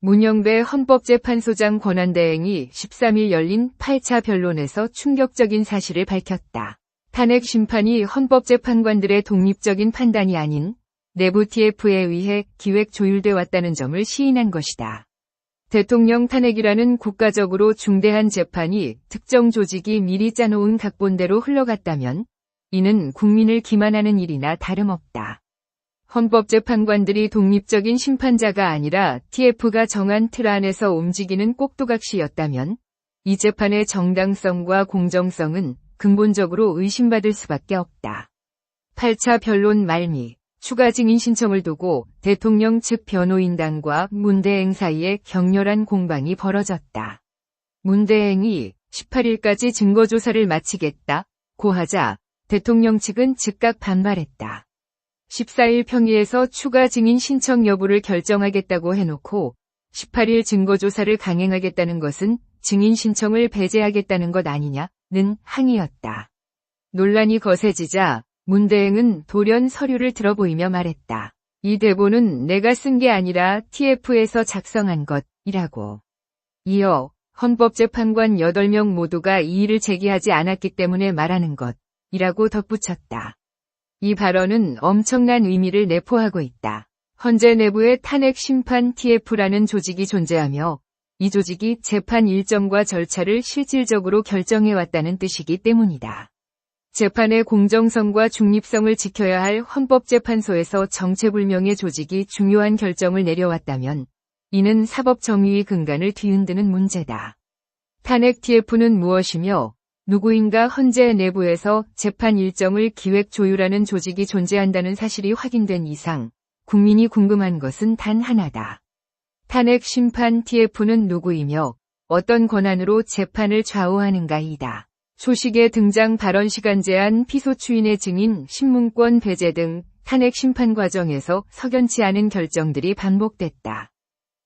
문영배 헌법재판소장 권한대행이 13일 열린 8차 변론에서 충격적인 사실을 밝혔다. 탄핵 심판이 헌법재판관들의 독립적인 판단이 아닌 내부 TF에 의해 기획 조율돼 왔다는 점을 시인한 것이다. 대통령 탄핵이라는 국가적으로 중대한 재판이 특정 조직이 미리 짜놓은 각본대로 흘러갔다면 이는 국민을 기만하는 일이나 다름없다. 헌법재판관들이 독립적인 심판자가 아니라 TF가 정한 틀 안에서 움직이는 꼭두각시였다면 이 재판의 정당성과 공정성은 근본적으로 의심받을 수밖에 없다. 8차 변론 말미 추가 증인 신청을 두고 대통령 측 변호인단과 문 대행 사이에 격렬한 공방이 벌어졌다. 문 대행이 18일까지 증거조사를 마치겠다고 하자 대통령 측은 즉각 반발했다. 14일 평의에서 추가 증인 신청 여부를 결정하겠다고 해놓고 18일 증거조사를 강행하겠다는 것은 증인 신청을 배제하겠다는 것 아니냐는 항의였다. 논란이 거세지자 문 대행은 돌연 서류를 들어보이며 말했다. 이 대본은 내가 쓴 게 아니라 TF에서 작성한 것이라고. 이어 헌법재판관 8명 모두가 이의를 제기하지 않았기 때문에 말하는 것이라고 덧붙였다. 이 발언은 엄청난 의미를 내포하고 있다. 헌재 내부에 탄핵 심판 TF라는 조직이 존재하며 이 조직이 재판 일정과 절차를 실질적으로 결정해왔다는 뜻이기 때문이다. 재판의 공정성과 중립성을 지켜야 할 헌법재판소에서 정체불명의 조직이 중요한 결정을 내려왔다면 이는 사법정의의 근간을 뒤흔드는 문제다. 탄핵 TF는 무엇이며 누구인가 헌재 내부에서 재판 일정을 기획 조율하는 조직이 존재한다는 사실이 확인된 이상 국민이 궁금한 것은 단 하나다. 탄핵 심판 TF는 누구이며 어떤 권한으로 재판을 좌우하는가이다. 소식의 등장 발언 시간 제한 피소 추인의 증인 신문권 배제 등 탄핵 심판 과정에서 석연치 않은 결정들이 반복됐다.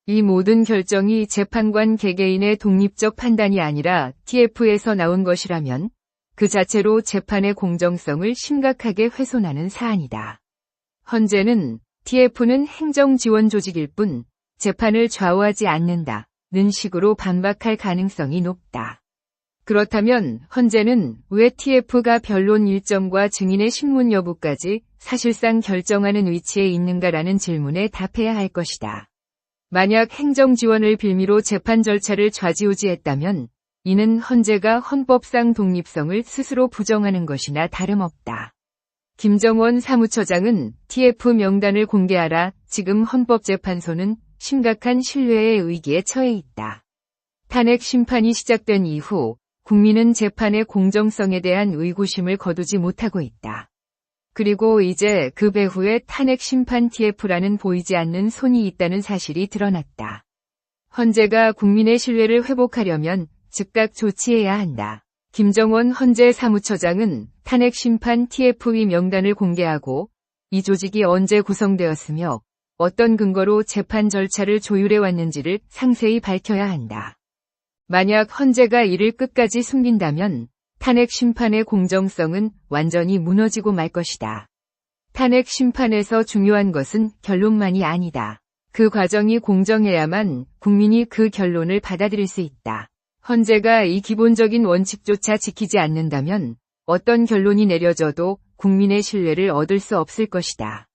이 모든 결정이 재판관 개개인의 독립적 판단이 아니라 TF에서 나온 것이라면 그 자체로 재판의 공정성을 심각하게 훼손하는 사안이다. 헌재는 TF는 행정지원 조직일 뿐 재판을 좌우하지 않는다는 식으로 반박할 가능성이 높다. 그렇다면 헌재는 왜 TF가 변론 일정과 증인의 신문 여부까지 사실상 결정하는 위치에 있는가라는 질문에 답해야 할 것이다. 만약 행정지원을 빌미로 재판 절차를 좌지우지했다면 이는 헌재가 헌법상 독립성을 스스로 부정하는 것이나 다름없다. 김정원 사무처장은 TF 명단을 공개하라. 지금 헌법재판소는 심각한 신뢰의 위기에 처해 있다. 탄핵 심판이 시작된 이후 국민은 재판의 공정성에 대한 의구심을 거두지 못하고 있다. 그리고 이제 그 배후에 탄핵 심판 TF라는 보이지 않는 손이 있다는 사실이 드러났다. 헌재가 국민의 신뢰를 회복하려면 즉각 조치해야 한다. 김정원 헌재 사무처장은 탄핵 심판 TF의 명단을 공개하고 이 조직이 언제 구성되었으며 어떤 근거로 재판 절차를 조율해 왔는지를 상세히 밝혀야 한다. 만약 헌재가 이를 끝까지 숨긴다면 탄핵 심판의 공정성은 완전히 무너지고 말 것이다. 탄핵 심판에서 중요한 것은 결론만이 아니다. 그 과정이 공정해야만 국민이 그 결론을 받아들일 수 있다. 헌재가 이 기본적인 원칙조차 지키지 않는다면 어떤 결론이 내려져도 국민의 신뢰를 얻을 수 없을 것이다.